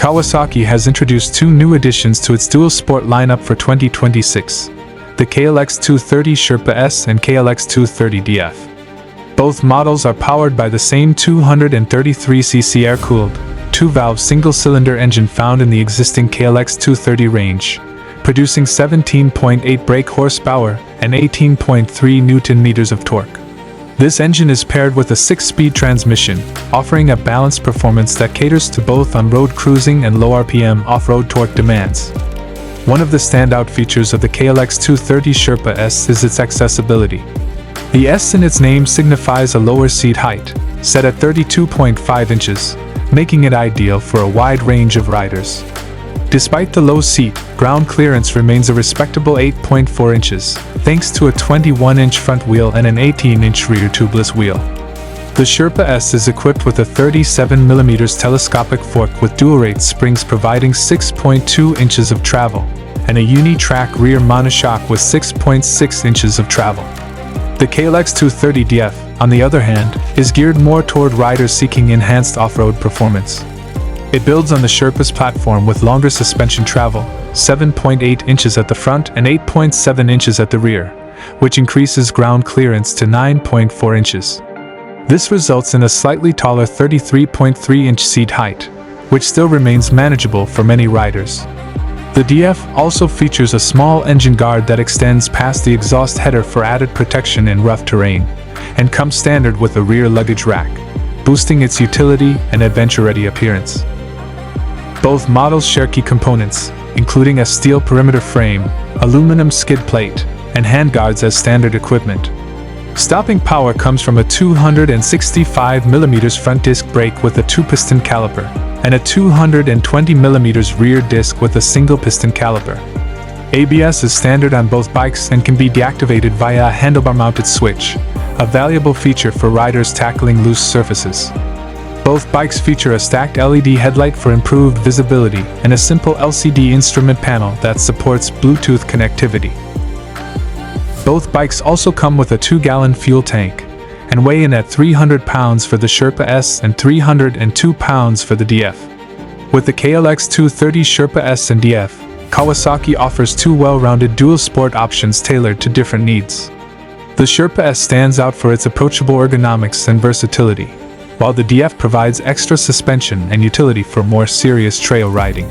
Kawasaki has introduced two new additions to its dual sport lineup for 2026, the KLX 230 Sherpa S and KLX 230 DF. Both models are powered by the same 233cc air-cooled, two-valve single-cylinder engine found in the existing KLX 230 range, producing 17.8 brake horsepower and 18.3 Newton-meters of torque. This engine is paired with a 6-speed transmission, offering a balanced performance that caters to both on-road cruising and low RPM off-road torque demands. One of the standout features of the KLX 230 Sherpa S is its accessibility. The S in its name signifies a lower seat height, set at 32.5 inches, making it ideal for a wide range of riders. Despite the low seat, ground clearance remains a respectable 8.4 inches, thanks to a 21-inch front wheel and an 18-inch rear tubeless wheel. The Sherpa S is equipped with a 37mm telescopic fork with dual-rate springs providing 6.2 inches of travel, and a Uni-Trak rear monoshock with 6.6 inches of travel. The KLX 230 DF, on the other hand, is geared more toward riders seeking enhanced off-road performance. It builds on the Sherpa's platform with longer suspension travel, 7.8 inches at the front and 8.7 inches at the rear, which increases ground clearance to 9.4 inches. This results in a slightly taller 33.3-inch seat height, which still remains manageable for many riders. The DF also features a small engine guard that extends past the exhaust header for added protection in rough terrain, and comes standard with a rear luggage rack, boosting its utility and adventure-ready appearance. Both models share key components, including a steel perimeter frame, aluminum skid plate, and handguards as standard equipment. Stopping power comes from a 265mm front disc brake with a 2-piston caliper, and a 220mm rear disc with a single-piston caliper. ABS is standard on both bikes and can be deactivated via a handlebar-mounted switch, a valuable feature for riders tackling loose surfaces. Both bikes feature a stacked LED headlight for improved visibility and a simple LCD instrument panel that supports Bluetooth connectivity. Both bikes also come with a 2-gallon fuel tank and weigh in at 300 pounds for the Sherpa S and 302 pounds for the DF. With the KLX 230 Sherpa S and DF, Kawasaki offers two well-rounded dual-sport options tailored to different needs. The Sherpa S stands out for its approachable ergonomics and versatility, while the DF provides extra suspension and utility for more serious trail riding.